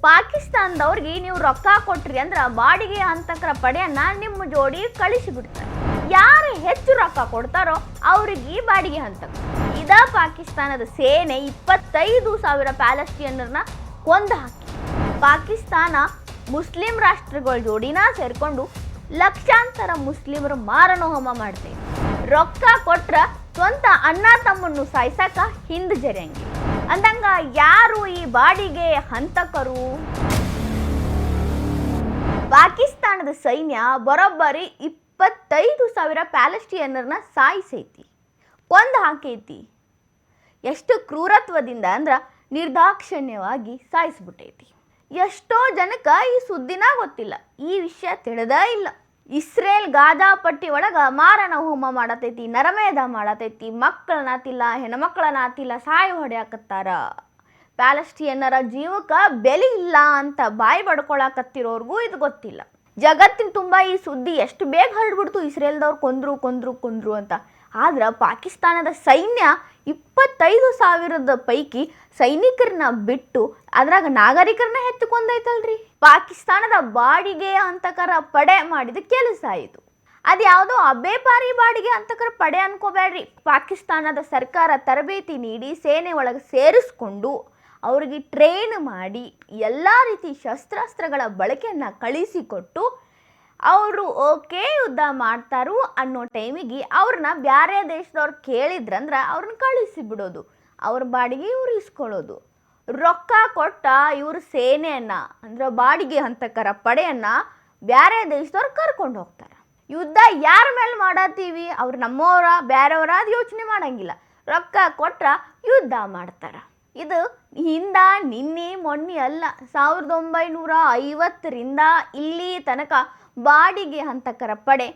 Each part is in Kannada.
ಪಾಕಿಸ್ತಾನದವ್ರಿಗೆ ನೀವು ರೊಕ್ಕ ಕೊಟ್ರಿ ಅಂದ್ರೆ ಬಾಡಿಗೆ ಹಂತಕರ ಪಡೆಯನ್ನ ನಿಮ್ಮ ಜೋಡಿ ಕಳಿಸಿಬಿಡ್ತಾರೆ. ಯಾರು ಹೆಚ್ಚು ರೊಕ್ಕ ಕೊಡ್ತಾರೋ ಅವ್ರಿಗೆ ಬಾಡಿಗೆ ಹಂತಕ. ಇದ ಪಾಕಿಸ್ತಾನದ ಸೇನೆ 25,000 ಪ್ಯಾಲೆಸ್ಟಿನಿಯನ್ನರನ್ನ ಕೊಂದು ಹಾಕಿ. ಪಾಕಿಸ್ತಾನ ಮುಸ್ಲಿಂ ರಾಷ್ಟ್ರಗಳ ಜೋಡಿನ ಸೇರ್ಕೊಂಡು ಲಕ್ಷಾಂತರ ಮುಸ್ಲಿಮರು ಮಾರಣಹೋಮ ಮಾಡ್ತೇವೆ. ರೊಕ್ಕ ಕೊಟ್ರ ಸ್ವಂತ ಅಣ್ಣ ತಮ್ಮನ್ನು ಸಾಯ್ಸಕ ಹಿಂದ್ ಜರಿಯಂಗಿಲ್ಲ. ಅಂದಂಗ ಯಾರು ಈ ಬಾಡಿಗೆ ಹಂತಕರು? ಪಾಕಿಸ್ತಾನದ ಸೈನ್ಯ ಬರೋಬ್ಬರಿ 25,000 ಪ್ಯಾಲೆಸ್ಟಿನಿಯನ್ನರನ್ನ ಸಾಯಿಸೈತಿ, ಕೊಂದು ಹಾಕೈತಿ. ಎಷ್ಟು ಕ್ರೂರತ್ವದಿಂದ ಅಂದ್ರೆ ನಿರ್ದಾಕ್ಷಣ್ಯವಾಗಿ ಸಾಯಿಸ್ಬಿಟ್ಟೈತಿ. ಎಷ್ಟೋ ಜನಕ್ಕೆ ಈ ಸುದ್ದಿನ ಗೊತ್ತಿಲ್ಲ, ಈ ವಿಷಯ ತಿಳಿದೇ ಇಲ್ಲ. ಇಸ್ರೇಲ್ ಗಾಜಾ ಪಟ್ಟಿ ಒಳಗೆ ಮಾರಣ ಹೋಮ ಮಾಡತೈತಿ, ನರಮೇಧ ಮಾಡತೈತಿ, ಮಕ್ಕಳನ್ನಾತಿಲ್ಲ, ಹೆಣ್ಮಕ್ಳನ್ನಾತಿಲ್ಲ, ಸಾಯಿ ಹೊಡೆಯಾಕತ್ತಾರ. ಪ್ಯಾಲೆಸ್ಟಿನಿಯನ್ನರ ಜೀವಕ್ಕೆ ಬೆಲೆ ಇಲ್ಲ ಅಂತ ಬಾಯಿ ಬಡ್ಕೊಳಕತ್ತಿರೋರ್ಗೂ ಇದು ಗೊತ್ತಿಲ್ಲ. ಜಗತ್ತಿನ ತುಂಬ ಈ ಸುದ್ದಿ ಎಷ್ಟು ಬೇಗ ಹರಡ್ಬಿಡ್ತು, ಇಸ್ರೇಲ್ದವ್ರು ಕೊಂದ್ರು ಅಂತ. ಆದ್ರೆ ಪಾಕಿಸ್ತಾನದ ಸೈನ್ಯ 25,000 ಪೈಕಿ ಸೈನಿಕರನ್ನ ಬಿಟ್ಟು ಅದ್ರಾಗ ನಾಗರಿಕರನ್ನ ಹೆಚ್ಚುಕೊಂಡೈತಲ್ರಿ. ಪಾಕಿಸ್ತಾನದ ಬಾಡಿಗೆ ಹಂತಕರ ಪಡೆ ಮಾಡಿದ ಕೆಲಸ ಇದು. ಅದ್ಯಾವುದೋ ಅಬೇಪಾರಿ ಬಾಡಿಗೆ ಹಂತಕರ ಪಡೆ ಅನ್ಕೋಬೇಡ್ರಿ. ಪಾಕಿಸ್ತಾನದ ಸರ್ಕಾರ ತರಬೇತಿ ನೀಡಿ ಸೇನೆ ಒಳಗೆ ಸೇರಿಸ್ಕೊಂಡು ಅವ್ರಿಗೆ ಟ್ರೈನ್ ಮಾಡಿ ಎಲ್ಲ ರೀತಿ ಶಸ್ತ್ರಾಸ್ತ್ರಗಳ ಬಳಕೆಯನ್ನು ಕಳಿಸಿಕೊಟ್ಟು ಅವರು ಓಕೆ ಯುದ್ಧ ಮಾಡ್ತಾರು ಅನ್ನೋ ಟೈಮಿಗೆ ಅವ್ರನ್ನ ಬೇರೆ ದೇಶದವ್ರು ಕೇಳಿದ್ರಂದ್ರೆ ಅವ್ರನ್ನ ಕಳಿಸಿ ಬಿಡೋದು, ಅವ್ರ ಬಾಡಿಗೆ ಇವ್ರು ಇಸ್ಕೊಳ್ಳೋದು. ರೊಕ್ಕ ಕೊಟ್ಟ ಇವ್ರ ಸೇನೆಯನ್ನು ಅಂದ್ರೆ ಬಾಡಿಗೆ ಹಂತಕರ ಪಡೆಯನ್ನು ಬೇರೆ ದೇಶದವ್ರು ಕರ್ಕೊಂಡು ಹೋಗ್ತಾರೆ. ಯುದ್ಧ ಯಾರ ಮೇಲೆ ಮಾಡತ್ತೀವಿ, ಅವ್ರು ನಮ್ಮವರ ಬೇರೆಯವರ ಅದು ಯೋಚನೆ ಮಾಡಂಗಿಲ್ಲ. ರೊಕ್ಕ ಕೊಟ್ರ ಯುದ್ಧ ಮಾಡ್ತಾರೆ. ಇದು ನಿನ್ನೆ ಮೊನ್ನೆ ಅಲ್ಲ, 1950ರಿಂದ ಇಲ್ಲಿ ತನಕ ಬಾಡಿಗೆ ಹಂತಕರ ಪಡೆ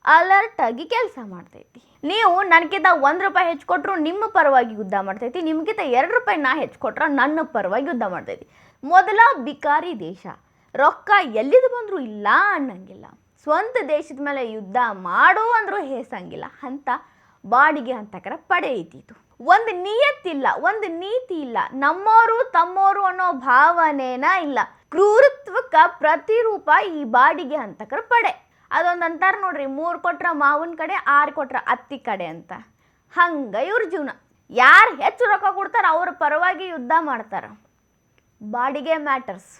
ಅಲರ್ಟ್ ಆಗಿ ಕೆಲಸ ಮಾಡ್ತೈತಿ. ನೀವು ನನಗಿಂತ ₹1 ಹೆಚ್ಚು ಕೊಟ್ಟರು ನಿಮ್ಮ ಪರವಾಗಿ ಯುದ್ಧ ಮಾಡ್ತೈತಿ, ನಿಮ್ಗಿಂತ ₹2 ನಾ ಹೆಚ್ಚು ಕೊಟ್ರೆ ನನ್ನ ಪರವಾಗಿ ಯುದ್ಧ ಮಾಡ್ತೈತಿ. ಮೊದಲ ಬಿಕಾರಿ ದೇಶ, ರೊಕ್ಕ ಎಲ್ಲಿದು ಬಂದರೂ ಇಲ್ಲ ಅನ್ನಂಗಿಲ್ಲ. ಸ್ವಂತ ದೇಶದ ಮೇಲೆ ಯುದ್ಧ ಮಾಡು ಅಂದರೂ ಹೇಸಂಗಿಲ್ಲ ಅಂತ ಬಾಡಿಗೆ ಹಂತಕರ ಪಡೆ ಐತಿತ್ತು. ಒಂದು ನಿಯತ್ತಿಲ್ಲ, ಒಂದು ನೀತಿ ಇಲ್ಲ, ನಮ್ಮೋರು ತಮ್ಮೋರು ಅನ್ನೋ ಭಾವನೆನ ಇಲ್ಲ. ಕ್ರೂರತ್ವಕ್ಕೆ ಪ್ರತಿರೂಪ ಈ ಬಾಡಿಗೆ ಹಂತಕರ ಪಡೆ. ಅದೊಂದು ಅಂತಾರ ನೋಡ್ರಿ, 3 ಕೊಟ್ರ ಮಾವನ ಕಡೆ, 6 ಕೊಟ್ರ ಅತ್ತಿ ಕಡೆ ಅಂತ. ಹಂಗ ಇವ್ರ ಜೀವನ. ಯಾರು ಹೆಚ್ಚು ರೊಕ್ಕ ಕೊಡ್ತಾರ ಅವ್ರ ಪರವಾಗಿ ಯುದ್ಧ ಮಾಡ್ತಾರ. ಬಾಡಿಗೆ ಮ್ಯಾಟರ್ಸ್.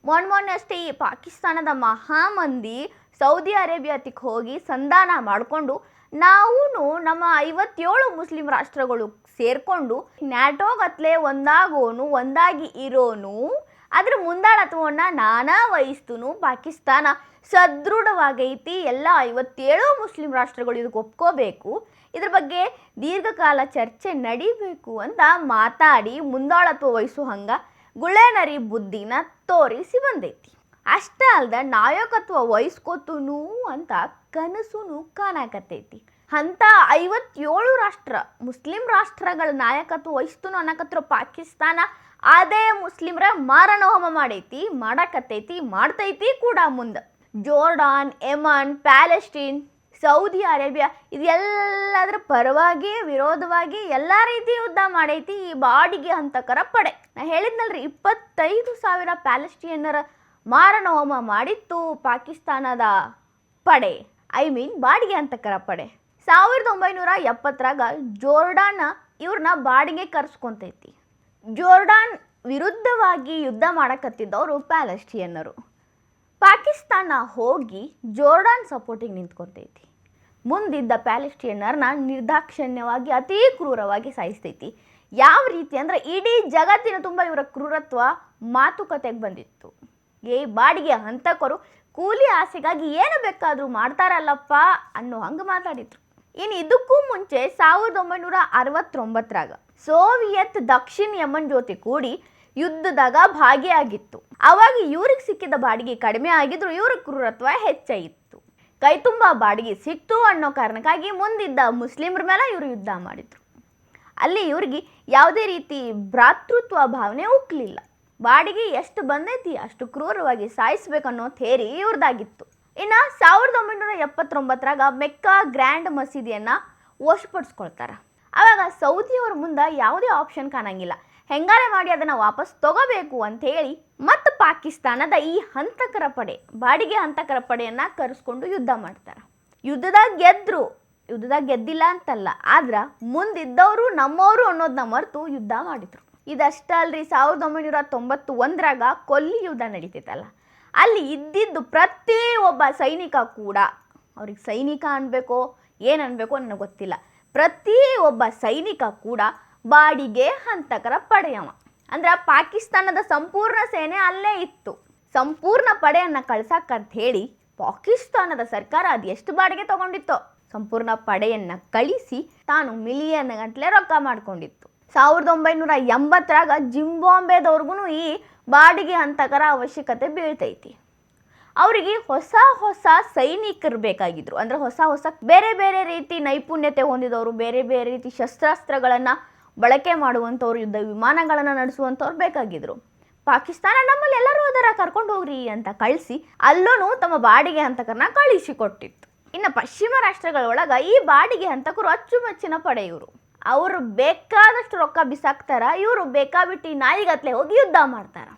ಮೊನ್ನೆ ಅಷ್ಟೇ ಈ ಪಾಕಿಸ್ತಾನದ ಮಹಾಮಂದಿ ಸೌದಿ ಅರೇಬಿಯಾತಿಗೆ ಹೋಗಿ ಸಂಧಾನ ಮಾಡಿಕೊಂಡು ನಾವು ನಮ್ಮ 57 ಮುಸ್ಲಿಂ ರಾಷ್ಟ್ರಗಳು ಸೇರ್ಕೊಂಡು ನ್ಯಾಟೋ ಗತ್ಲೆ ಒಂದಾಗೋನು, ಒಂದಾಗಿ ಇರೋನು, ಅದ್ರ ಮುಂದಾಳತ್ವವನ್ನು ನಾನಾ ವಹಿಸ್ತನು. ಪಾಕಿಸ್ತಾನ ಸದೃಢವಾಗೈತಿ, ಎಲ್ಲ 57 ಮುಸ್ಲಿಂ ರಾಷ್ಟ್ರಗಳು ಇದಕ್ಕೆ ಒಪ್ಕೋಬೇಕು, ಇದ್ರ ಬಗ್ಗೆ ದೀರ್ಘಕಾಲ ಚರ್ಚೆ ನಡಿಬೇಕು ಅಂತ ಮಾತಾಡಿ ಮುಂದಾಳತ್ವ ವಹಿಸೋ ಹಂಗೆ ಗುಳೇನರಿ ಬುದ್ಧಿನ ತೋರಿಸಿ ಬಂದೈತಿ. ಅಷ್ಟೇ ಅಲ್ದ ನಾಯಕತ್ವ ವಹಿಸ್ಕೋತನು ಅಂತ ಕನಸುನು ಕಾಣಕತ್ತೈತಿ. ಅಂತ 57 ರಾಷ್ಟ್ರ ಮುಸ್ಲಿಂ ರಾಷ್ಟ್ರಗಳ ನಾಯಕತ್ವ ವಹಿಸ್ತನು ಅನ್ನಕತ್ರ ಪಾಕಿಸ್ತಾನ ಅದೇ ಮುಸ್ಲಿಮರ ಮಾರಣ ಹೋಮ ಮಾಡೈತಿ, ಮಾಡಕತ್ತೈತಿ, ಮಾಡ್ತೈತಿ ಕೂಡ ಮುಂದೆ. Jordan, Yemen, Palestine, Saudi Arabia ಇದೆಲ್ಲದರ ಪರವಾಗಿ ವಿರೋಧವಾಗಿ ಎಲ್ಲ ರೀತಿ ಯುದ್ಧ ಮಾಡೈತಿ ಈ ಬಾಡಿಗೆ ಹಂತಕರ ಪಡೆ. ನಾ ಹೇಳಿದ್ನಲ್ರಿ, 25,000 ಪ್ಯಾಲೆಸ್ಟಿನಿಯನ್ನರ ಮಾರಣ ಹೋಮ ಮಾಡಿತ್ತು ಪಾಕಿಸ್ತಾನದ ಪಡೆ, ಬಾಡಿಗೆ ಹಂತಕರ ಪಡೆ. 1970ರಾಗ ಜೋರ್ಡಾನ್ ಇವ್ರನ್ನ ಬಾಡಿಗೆ ಕರ್ಸ್ಕೊಂತೈತಿ. ಜೋರ್ಡಾನ್ ವಿರುದ್ಧವಾಗಿ ಯುದ್ಧ ಮಾಡಕತ್ತಿದ್ದವರು ಪ್ಯಾಲೆಸ್ಟಿನಿಯನ್ನರು. ಪಾಕಿಸ್ತಾನ ಹೋಗಿ ಜೋರ್ಡಾನ್ ಸಪೋರ್ಟಿಗೆ ನಿಂತ್ಕೊತೈತಿ. ಮುಂದಿದ್ದ ಪ್ಯಾಲೆಸ್ಟಿನಿಯನ್ನರನ್ನ ನಿರ್ದಾಕ್ಷಣ್ಯವಾಗಿ ಅತೀ ಕ್ರೂರವಾಗಿ ಸಾಯಿಸ್ತೈತಿ. ಯಾವ ರೀತಿ ಅಂದರೆ ಇಡೀ ಜಗತ್ತಿನ ತುಂಬ ಇವರ ಕ್ರೂರತ್ವ ಮಾತುಕತೆಗೆ ಬಂದಿತ್ತು. ಬಾಡಿಗೆ ಹಂತಕರು ಕೂಲಿ ಆಸೆಗಾಗಿ ಏನು ಬೇಕಾದರೂ ಮಾಡ್ತಾರಲ್ಲಪ್ಪ ಅನ್ನೋ ಹಂಗೆ ಮಾತಾಡಿದ್ರು. ಇನ್ನು ಇದಕ್ಕೂ ಮುಂಚೆ 1969ರಾಗ ಸೋವಿಯತ್ ದಕ್ಷಿಣ ಯಮನ್ ಜೊತೆ ಕೂಡಿ ಯುದ್ಧದಾಗ ಭಾಗಿಯಾಗಿತ್ತು. ಅವಾಗ ಇವ್ರಿಗೆ ಸಿಕ್ಕಿದ ಬಾಡಿಗೆ ಕಡಿಮೆ ಆಗಿದ್ರು, ಇವ್ರ ಕ್ರೂರತ್ವ ಹೆಚ್ಚಾಗಿತ್ತು. ಕೈ ತುಂಬ ಬಾಡಿಗೆ ಸಿಕ್ತು ಅನ್ನೋ ಕಾರಣಕ್ಕಾಗಿ ಮುಂದಿದ್ದ ಮುಸ್ಲಿಮರ ಮೇಲೆ ಇವರು ಯುದ್ಧ ಮಾಡಿದ್ರು. ಅಲ್ಲಿ ಇವ್ರಿಗೆ ಯಾವುದೇ ರೀತಿ ಭ್ರಾತೃತ್ವ ಭಾವನೆ ಉಕ್ಲಿಲ್ಲ. ಬಾಡಿಗೆ ಎಷ್ಟು ಬಂದೈತಿ ಅಷ್ಟು ಕ್ರೂರವಾಗಿ ಸಾಯಿಸ್ಬೇಕನ್ನೋ ಥೇರಿ ಇವ್ರದ್ದಾಗಿತ್ತು. ಇನ್ನು 1979ರಾಗ ಮೆಕ್ಕಾ ಗ್ರ್ಯಾಂಡ್ ಮಸೀದಿಯನ್ನು ವಶಪಡಿಸ್ಕೊಳ್ತಾರೆ. ಆವಾಗ ಸೌದಿಯವ್ರ ಮುಂದೆ ಯಾವುದೇ ಆಪ್ಷನ್ ಕಾಣಂಗಿಲ್ಲ. ಹೆಂಗಾರೆ ಮಾಡಿ ಅದನ್ನು ವಾಪಸ್ ತಗೋಬೇಕು ಅಂಥೇಳಿ ಮತ್ತು ಪಾಕಿಸ್ತಾನದ ಈ ಹಂತಕರ ಪಡೆ ಬಾಡಿಗೆ ಹಂತಕರ ಪಡೆಯನ್ನು ಕರೆಸ್ಕೊಂಡು ಯುದ್ಧ ಮಾಡ್ತಾರೆ. ಯುದ್ಧದಾಗ ಗೆದ್ದಿಲ್ಲ ಅಂತಲ್ಲ, ಆದ್ರೆ ಮುಂದಿದ್ದವರು ನಮ್ಮವರು ಅನ್ನೋದನ್ನ ಮರೆತು ಯುದ್ಧ ಮಾಡಿದ್ರು. ಇದಷ್ಟ ಅಲ್ರಿ, 1991ರಾಗ ಕೊಲ್ಲಿ ಯುದ್ಧ ನಡೀತೈತಲ್ಲ, ಅಲ್ಲಿ ಇದ್ದಿದ್ದು ಪ್ರತಿ ಒಬ್ಬ ಸೈನಿಕ ಕೂಡ, ಅವ್ರಿಗೆ ಸೈನಿಕ ಅನ್ಬೇಕೋ ಏನು ಅನ್ಬೇಕೋ ನನಗೆ ಗೊತ್ತಿಲ್ಲ, ಪ್ರತಿ ಒಬ್ಬ ಸೈನಿಕ ಕೂಡ ಬಾಡಿಗೆ ಹಂತಕರ ಪಡೆಯವ. ಅಂದ್ರೆ ಪಾಕಿಸ್ತಾನದ ಸಂಪೂರ್ಣ ಸೇನೆ ಅಲ್ಲೇ ಇತ್ತು. ಸಂಪೂರ್ಣ ಪಡೆಯನ್ನು ಕಳ್ಸಕ್ಕಂತ ಹೇಳಿ ಪಾಕಿಸ್ತಾನದ ಸರ್ಕಾರ ಅದು ಎಷ್ಟು ಬಾಡಿಗೆ ತಗೊಂಡಿತ್ತೋ ಸಂಪೂರ್ಣ ಪಡೆಯನ್ನು ಕಳಿಸಿ ತಾನು ಮಿಲಿಯನ್ ಗಂಟಲೆ ರೊಕ್ಕ ಮಾಡ್ಕೊಂಡಿತ್ತು. 1980ರಾಗ ಜಿಂಬಾಬ್ವೆದವ್ರಿಗೂ ಈ ಬಾಡಿಗೆ ಹಂತಕರ ಅವಶ್ಯಕತೆ ಬೀಳ್ತೈತಿ. ಅವರಿಗೆ ಹೊಸ ಸೈನಿಕರು ಬೇಕಾಗಿದ್ರು. ಅಂದರೆ ಹೊಸ ಬೇರೆ ಬೇರೆ ರೀತಿ ನೈಪುಣ್ಯತೆ ಹೊಂದಿದವರು, ಬೇರೆ ಬೇರೆ ರೀತಿ ಶಸ್ತ್ರಾಸ್ತ್ರಗಳನ್ನು ಬಳಕೆ ಮಾಡುವಂಥವ್ರು, ಯುದ್ಧ ವಿಮಾನಗಳನ್ನು ನಡೆಸುವಂಥವ್ರು ಬೇಕಾಗಿದ್ರು. ಪಾಕಿಸ್ತಾನ ನಮ್ಮಲ್ಲಿ ಎಲ್ಲರೂ ಅದರ ಕರ್ಕೊಂಡು ಹೋಗ್ರಿ ಅಂತ ಕಳಿಸಿ ಅಲ್ಲೂ ತಮ್ಮ ಬಾಡಿಗೆ ಹಂತಕರನ್ನ ಕಳಿಸಿಕೊಟ್ಟಿತ್ತು. ಇನ್ನು ಪಶ್ಚಿಮ ರಾಷ್ಟ್ರಗಳೊಳಗೆ ಈ ಬಾಡಿಗೆ ಹಂತಕರು ಅಚ್ಚುಮೆಚ್ಚಿನ ಪಡೆ. ಅವರು ಬೇಕಾದಷ್ಟು ರೊಕ್ಕ ಬಿಸಾಕ್ತಾರ, ಇವರು ಬೇಕಾಬಿಟ್ಟು ನಾಯಿಗತ್ಲೆ ಹೋಗಿ ಯುದ್ಧ ಮಾಡ್ತಾರ.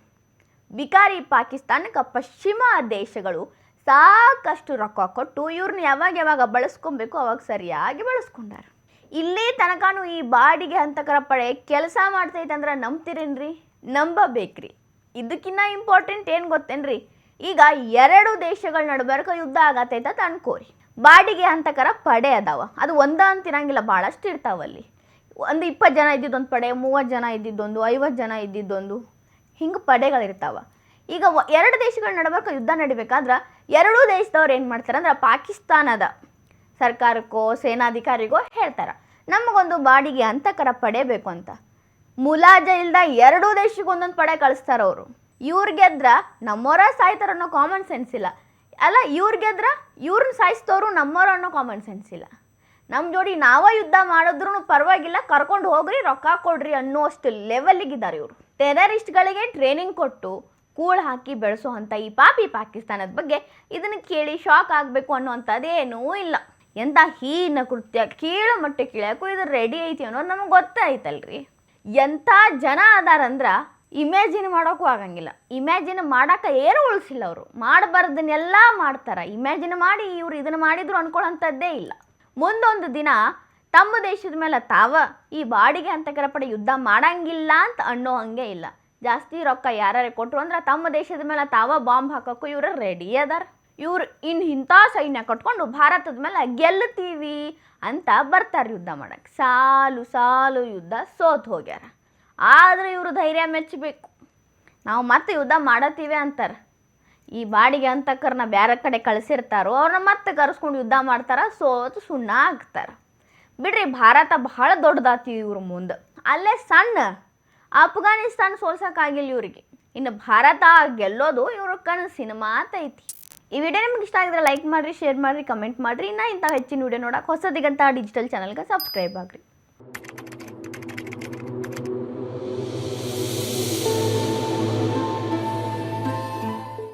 ಬಿಕಾರಿ ಪಾಕಿಸ್ತಾನಕ್ಕೆ ಪಶ್ಚಿಮ ದೇಶಗಳು ಸಾಕಷ್ಟು ರೊಕ್ಕ ಕೊಟ್ಟು ಇವ್ರನ್ನ ಯಾವಾಗ ಬಳಸ್ಕೊಬೇಕು ಅವಾಗ ಸರಿಯಾಗಿ ಬಳಸ್ಕೊಂಡಾರ. ಇಲ್ಲಿ ತನಕನೂ ಈ ಬಾಡಿಗೆ ಹಂತಕರ ಪಡೆ ಕೆಲಸ ಮಾಡ್ತೈತೆ ಅಂದ್ರೆ ನಂಬ್ತಿರೇನ್ರಿ? ನಂಬಬೇಕ್ರಿ. ಇದಕ್ಕಿನ್ನ ಇಂಪಾರ್ಟೆಂಟ್ ಏನು ಗೊತ್ತೇನ್ರಿ? ಈಗ 2 ದೇಶಗಳ ನಡುಬರ್ಕ ಯುದ್ಧ ಆಗತ್ತೈತ ಅನ್ಕೋರಿ. ಬಾಡಿಗೆ ಹಂತಕರ ಪಡೆ ಅದಾವ, ಅದು ಒಂದ ಅಂತಿರಂಗಿಲ್ಲ, ಭಾಳಷ್ಟು ಇರ್ತಾವಲ್ಲಿ. ಒಂದು 20 ಜನ ಇದ್ದಿದ್ದೊಂದು ಪಡೆ, 30 ಜನ ಇದ್ದಿದ್ದೊಂದು, 50 ಜನ ಇದ್ದಿದ್ದೊಂದು, ಹಿಂಗೆ ಪಡೆಗಳಿರ್ತಾವ. ಈಗ 2 ದೇಶಗಳ ನಡುಬರ್ಕ ಯುದ್ಧ ನಡಿಬೇಕಾದ್ರೆ 2 ದೇಶದವ್ರು ಏನು ಮಾಡ್ತಾರೆ ಅಂದ್ರೆ ಪಾಕಿಸ್ತಾನದ ಸರ್ಕಾರಕ್ಕೋ ಸೇನಾಧಿಕಾರಿಗೋ ಹೇಳ್ತಾರೆ ನಮಗೊಂದು ಬಾಡಿಗೆ ಹಂತಕರ ಪಡೆ ಬೇಕು ಅಂತ. ಮುಲಾಜ ಇಲ್ದ 2 ದೇಶಕ್ಕೆ ಒಂದೊಂದು ಪಡೆ ಕಳಿಸ್ತಾರೆ ಅವರು. ಇವ್ರು ಗೆದ್ರ ನಮ್ಮವರ ಸಾಯ್ತಾರ ಅನ್ನೋ ಕಾಮನ್ ಸೆನ್ಸ್ ಇಲ್ಲ. ಅಲ್ಲ, ಇವ್ರು ಗೆದ್ರ ಇವ್ರನ್ನ ಸಾಯಿಸ್ತವ್ರು ನಮ್ಮವ್ರು ಅನ್ನೋ ಕಾಮನ್ ಸೆನ್ಸ್ ಇಲ್ಲ. ನಮ್ಮ ಜೋಡಿ ನಾವೇ ಯುದ್ಧ ಮಾಡಿದ್ರೂ ಪರವಾಗಿಲ್ಲ, ಕರ್ಕೊಂಡು ಹೋಗ್ರಿ, ರೊಕ್ಕ ಕೊಡ್ರಿ ಅನ್ನೋಷ್ಟು ಲೆವೆಲ್ಲಿಗಿದ್ದಾರೆ ಇವರು. ಟೆರರಿಸ್ಟ್ಗಳಿಗೆ ಟ್ರೈನಿಂಗ್ ಕೊಟ್ಟು ಕೂಳು ಹಾಕಿ ಬೆಳೆಸೋ ಅಂಥ ಈ ಪಾಕಿಸ್ತಾನದ ಬಗ್ಗೆ ಇದನ್ನು ಕೇಳಿ ಶಾಕ್ ಆಗಬೇಕು ಅನ್ನೋವಂಥದ್ದೇನೂ ಇಲ್ಲ. ಎಂಥ ಹೀನ ಕೃತ್ಯ ಕೀಳು ಮಟ್ಟ ಕೀಳಕ್ಕೂ ಇದು ರೆಡಿ ಐತಿ ಅನ್ನೋದು ನಮಗೆ ಗೊತ್ತಾಯ್ತಲ್ರಿ. ಎಂಥ ಜನ ಅದಾರಂದ್ರೆ ಇಮ್ಯಾಜಿನ್ ಮಾಡೋಕ್ಕೂ ಆಗಂಗಿಲ್ಲ. ಇಮ್ಯಾಜಿನ್ ಮಾಡೋಕೆ ಏನೂ ಉಳಿಸಿಲ್ಲ ಅವರು. ಮಾಡಬಾರ್ದನ್ನೆಲ್ಲ ಮಾಡ್ತಾರೆ. ಇಮ್ಯಾಜಿನ್ ಮಾಡಿ ಇವ್ರು ಇದನ್ನು ಮಾಡಿದ್ರು ಅನ್ಕೊಳ್ಳೋಂಥದ್ದೇ ಇಲ್ಲ. ಮುಂದೊಂದು ದಿನ ತಮ್ಮ ದೇಶದ ಮೇಲೆ ಈ ಬಾಡಿಗೆ ಹಂತಕರ ಪಡೆ ಯುದ್ಧ ಮಾಡಂಗಿಲ್ಲ ಅಂತ ಅನ್ನೋ ಹಂಗೆ ಇಲ್ಲ. ಜಾಸ್ತಿ ರೊಕ್ಕ ಯಾರ್ಯಾರು ಕೊಟ್ಟರು ಅಂದ್ರೆ ತಮ್ಮ ದೇಶದ ಮೇಲೆ ಬಾಂಬ್ ಹಾಕೋಕ್ಕೂ ಇವರು ರೆಡಿ ಅದಾರ. ಇವ್ರು ಇಂಥ ಸೈನ್ಯ ಕಟ್ಕೊಂಡು ಭಾರತದ ಮೇಲೆ ಗೆಲ್ಲುತ್ತೀವಿ ಅಂತ ಬರ್ತಾರೆ ಯುದ್ಧ ಮಾಡಕ್ಕೆ. ಸಾಲು ಯುದ್ಧ ಸೋತು ಹೋಗ್ಯಾರ. ಆದರೆ ಇವರು ಧೈರ್ಯ ಮೆಚ್ಚಬೇಕು. ನಾವು ಮತ್ತೆ ಯುದ್ಧ ಮಾಡತ್ತೀವಿ ಅಂತಾರೆ. ಈ ಬಾಡಿಗೆ ಹಂತಕರನ್ನ ಬೇರೆ ಕಡೆ ಕಳಿಸಿರ್ತಾರೋ ಅವ್ರನ್ನ ಮತ್ತೆ ಕರೆಸ್ಕೊಂಡು ಯುದ್ಧ ಮಾಡ್ತಾರೆ, ಸೋತು ಸುಣ್ಣ ಆಗ್ತಾರೆ. ಬಿಡ್ರಿ, ಭಾರತ ಬಹಳ ದೊಡ್ಡದಾತಿ ಇವ್ರ ಮುಂದೆ. ಅಲ್ಲೇ ಸಣ್ಣ ಅಫ್ಘಾನಿಸ್ತಾನ ಸೋಲ್ಸೋಕ್ಕಾಗಿಲ್ಲ ಇವರಿಗೆ. ಇನ್ನು ಭಾರತ ಗೆಲ್ಲೋದು ಇವ್ರ ಕನಸಿನ ಮಾತೈತಿ. ಈ ವಿಡಿಯೋ ನಿಮ್ಗೆ ಇಷ್ಟ ಆಗಿದ್ರೆ ಲೈಕ್ ಮಾಡಿರಿ, ಶೇರ್ ಮಾಡಿರಿ, ಕಮೆಂಟ್ ಮಾಡಿರಿ. ಇನ್ನು ಇಂಥ ಹೆಚ್ಚಿನ ವಿಡಿಯೋ ನೋಡೋಕೆ ಹೊಸದಿಗಂತ ಡಿಜಿಟಲ್ ಚಾನಲ್ಗೆ ಸಬ್ಸ್ಕ್ರೈಬ್ ಆಗಿರಿ.